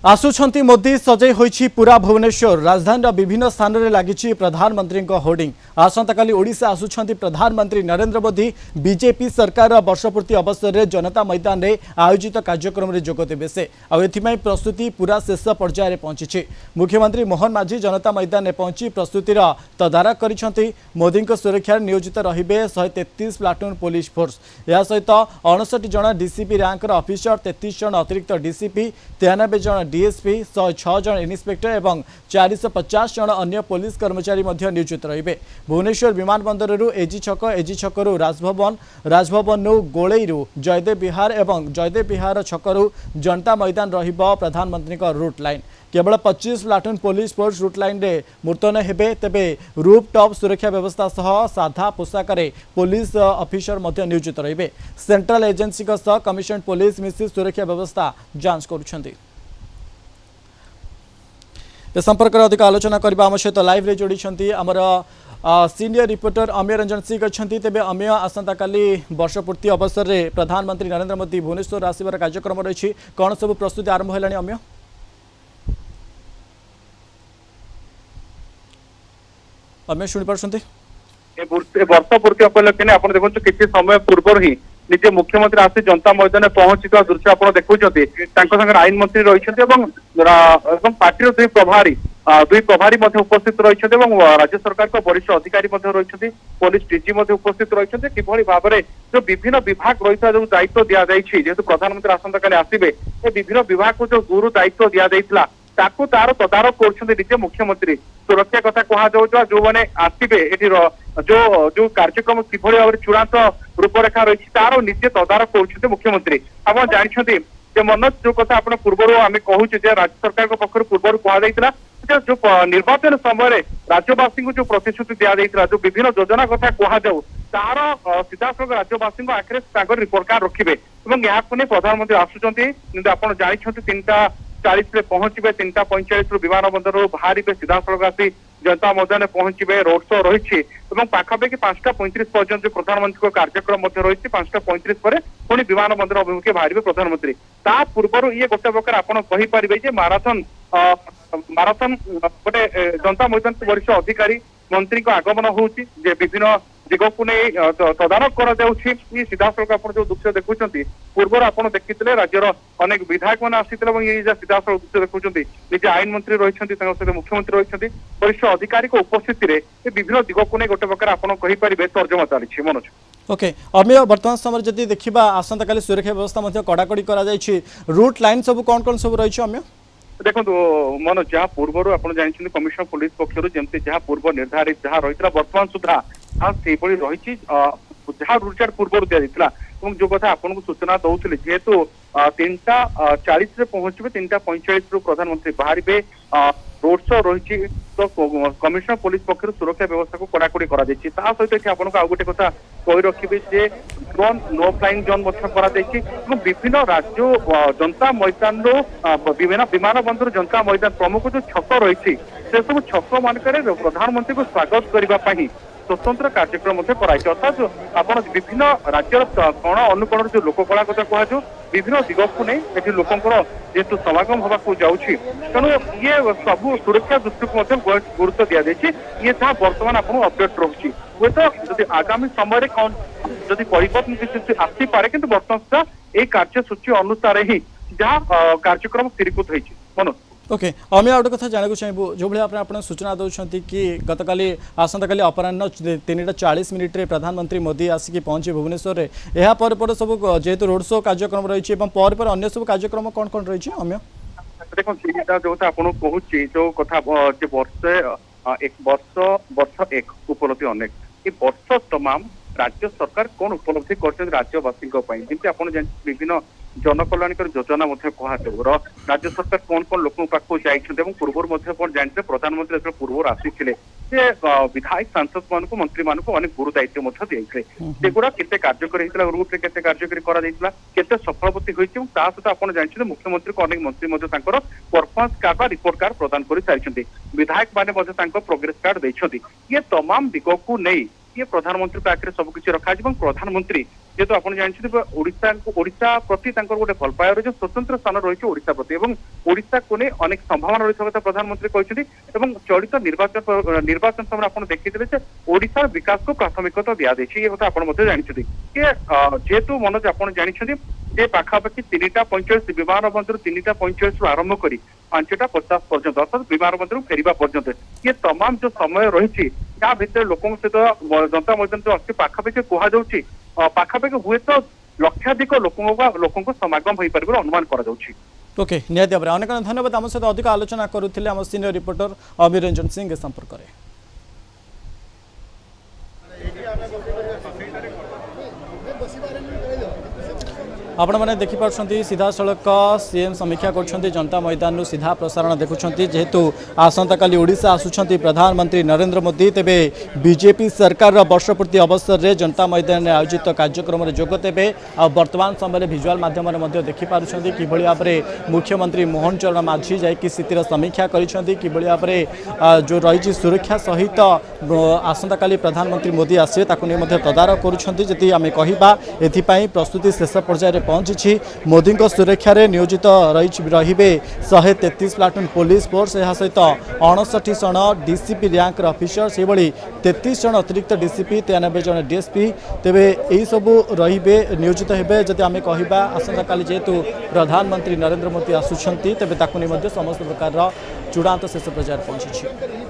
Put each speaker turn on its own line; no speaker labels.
आसुछंती मोदी सजई होइछि पूरा भुवनेश्वर राजधानी विभिन्न स्थान में लगी प्रधानमंत्री होर्डिंग आसंता ओडिशा आसुछंती प्रधानमंत्री नरेंद्र मोदी बीजेपी सरकार वर्षपूर्ति अवसर में जनता मैदान में आयोजित कार्यक्रम में जोगदेवे से आउ प्रस्तुति पूरा शेष पर्यायर पहुंची मुख्यमंत्री मोहन माझी जनता मैदान में पहुंची प्रस्तुतिर तदारख कर मोदी सुरक्षा नियोजित रहिबे 133 प्लाटून पुलिस फोर्स या सहित 59 जन डीसीपी रैंकर ऑफिसर 33 जन अतिरिक्त डीसीपी 93 जन डीएसपी 106 जन इन्स्पेक्टर एवं 450 जन अन्य पुलिस कर्मचारी नियोजित रहिबे। भुवनेश्वर विमानबंदर एजी छकरू राजभवन गोलैरू जयदेव विहार एवं जयदेव विहार छकरू जनता मैदान रहिबो प्रधानमंत्री रूट लाइन केवल 25 platoon police force route line रे मुतयन हेबे तेबे रूफ टॉप सुरक्षा व्यवस्था सह साधा पोशाक पुलिस ऑफिसर नियोजित रहिबे। सेंट्रल एजेंसी सह कमिशन पुलिस मिसी सुरक्षा व्यवस्था जांच करुछंती। ए संपर्क अधिक आलोचना करबा हम सहित लाइव रे जोड़ी आमर सीनियर रिपोर्टर अमेय रंजन सिंह अच्छा तेज अमेय आसंता काली वर्षपूर्ति अवसर में प्रधानमंत्री नरेंद्र मोदी भुवनेश्वर आसवर कार्यक्रम रही कौन सब प्रस्तुति आरंभ है अमेय? अमेय शुणी पार्टी
वर्षपूर्ति उपलक्षे आप देखो किसी समय पूर्व ही निजे मुख्यमंत्री आसी जनता मैदान पहुंची दृश्य आप देखुं आईन मंत्री रही पार्टी दुई प्रभारी उपस्थित रही राज्य सरकार का वरिष्ठ अधिकारी रही पुलिस डीजी उपस्थित रही किभली भाव में जो विभिन्न विभाग रही जो दायित्व दि जाए जेहेतु प्रधानमंत्री आसंता काली आसबे विभिन्न विभाग को जो गुरु दायित्व दि जाता ताकू तार तदारख कर मुख्यमंत्री सुरक्षा कथा कह जो मैंने आसबे जो कार्यक्रम किभली भाव चूड़ांत रूपरेखा रही तार निजे तदारख कर मुख्यमंत्री आप जानते मनोज जो कथा आप पूर्व आम कहूँ राज्य सरकार पक्ष पूर्व कहुला जो निर्वाचन समय राज्यवासी को जो प्रतिश्रुति दि जाता जो विभिन्न योजना कथा कहु तार सीधासल राज्यवासी आखिर रिपोर्ट कार्ड रखिए और प्रधानमंत्री आसुँच आप जानते 3:40 पहुंचे 3:45 विमान बंदर बाहर सीधासल आसी जनता मैदान पहुंचे रोड शो रही पाखापाखि 5:35 पर्यंत प्रधानमंत्री कार्यक्रम रही 5:35 पर पुणी विमान बंदर अभिमुखे बाहर प्रधानमंत्री ता पूर्व ये गोटे प्रकार आपरे माराथन गोटे जनता मैदान वरिष्ठ अधिकारी मंत्री आगमन होची विभिन्न दिग को नहीं तदारख कर सीधासल आप जो दृश्य देखुं पूर्व आप देखी राज्यर अनेक विधायक मैंने आसी सीधासल दृश्य देखुं निजे आईन मंत्री रही मुख्यमंत्री रही वरिष्ठ अधिकारी उपस्थित विभिन्न दिग को नहीं गोटे प्रकार आपरे तर्जमा चली मनोज।
ओके अमेय वर्तमान समय जब देखा आसंता काली सुरक्षा व्यवस्था कड़ाकड़ी कर रूट लाइन सब कौन कौन सब रही अमेय
देखो मनोज जहाँ पूर्व आप जानते कमिशनर पुलिस पक्षर जमी जहाँ पूर्व निर्धारित जहाँ रही वर्तमान सुधा से रही जहाँ रूट पूर्व दि जाता जो कथा आपको सूचना दौले जेहेतु 3:40 पहुंचे 3:45 प्रधानमंत्री बाहर रोड शो रही तो कमिशनर पुलिस पक्ष सुरक्षा व्यवस्था को कड़ाकड़ी सहित आपको आउ गोटे कथा कही रखिए ड्रोन नो फ्लाइंग जोन विभिन्न राज्य जनता मैदान विमान बंदर जनता मैदान प्रमुख जो छक रही से सब छक मानक प्रधानमंत्री को स्वागत करने स्वतंत्र कार्यक्रम अर्थात आप विभिन्न राज्यर कण अनुकरण जो लोककला कथा कहु विभिन्न दिग को नहीं लोकंर जेहेतु समागम होगा जाऊँगी तेणु ये सब सुरक्षा दृष्टि को गुरुत्व दि जाए ये जहाँ बर्तमान आपको अपडेट रही हे तो आगामी समय कौन जदि परिवर्तन किसी आसपे कि बर्तमान सुधा यही कार्यसूची अनुसार ही जहाँ कार्यक्रम स्थिरीकृत होती मनोज।
ओके अमेय आउ कथा जानक चाहबू जो भाई आप सूचना दौरान कि गतकाली आसंता काली अपराह 3:40 प्रधानमंत्री मोदी आसिक पहुंचे भुवनेश्वर में यापर सब जेहेतु रोड शो कार्यक्रम रही पर अन्य सब कार्यक्रम कौन कौन रही अमेय
देखो जो आपको कहूँ जो कथा वर्ष एक उपलब्धि अनेक ये वर्ष तमाम राज्य सरकार कौन उपलब्धि कर राज्यवासी जमी आप विभिन्न जनकल्याणकर योजना कहु राज्य सरकार कौन कौन लोक पाक जाइए पूर्व जानते प्रधानमंत्री पूर्व आसी विधायक सांसद मान मंत्री मान अनेक गुरु दायित्व दिगुड़ा केते कार्यकारी रूट में कार्यकारी केते सफलवती होती सहित आप जानते मुख्यमंत्री को अनेक मंत्री परफॉर्मेंस कार्ड रिपोर्ट कार्ड प्रदान कर सारी विधायक मैंने प्रोग्रेस कार्ड देखते ये तमाम दिग को नहीं ये प्रधानमंत्री पाखे सबकिछ रखा प्रधानमंत्री जेहेतु आप जानते ओडिशा प्रति गोटे भल पाइबार जो स्वतंत्र स्थान रही ओडिशा प्रति ओडिशा को नहीं अनेक संभावना रही कथा प्रधानमंत्री कहते चलित निर्वाचन समय आप देखते ओडिशार विकास को प्राथमिकता दिया ये कथा आप जानते जेहेतु मनोज आप जानते जे पाखापाखि 3टा 45 विमान बंदर 3टा 45 आरंभ कर 5टा 50 पर्यंत अर्थात विमान बंदर फेरवा पर्यंत ये तमाम जो समय रही भितर लोकों सहित जनता मैदान जो अच्छे पाखापाखि कहुच्छी पाखापाखि हुए तो लक्षाधिक लोकों समागम हो पार अनुमान कर
ओके निहाती भाव अनेक धन्यवाद आम सहित अधिक आलोचना करुले आम सीनियर रिपोर्टर अमीर रंजन सिंह संपर्क में। आपण मैंने देखिपुं सीधा सड़क सीएम समीक्षा कर जनता मैदान सीधा प्रसारण देखुं जेहेतु आसंता काली ओडिशा आसुंच प्रधानमंत्री नरेंद्र मोदी तेबे बीजेपी सरकार वर्षपूर्ति अवसर में जनता मैदान में आयोजित कार्यक्रम में जोग देवे आ वर्तमान समय भिजुआल माध्यम देखिपुं कि भाव में मुख्यमंत्री मोहन चरण माझी जाकि स्थितिर समीक्षा कर भाव में जो रही सुरक्षा सहित आसंता काली प्रधानमंत्री मोदी आसवे तदारख करुँच आम कह प्रस्तुति शेष पर्यायर पहुंची मोदी सुरक्षा रे नियोजित रही 133 प्लाटून पुलिस फोर्स यह सहित 59 जन डीसीपी रैंक अफिसर से 33 जन अतिरिक्त डीसीपी 93 जन डीएसपी तेबे यही सबू रे नियोजित हेबे जदि आम कहवा आसंता काली जेहेतु प्रधानमंत्री नरेंद्र मोदी आसुंच तेबे समस्त प्रकार चूड़ांत शेष पर्यायर पहुंची।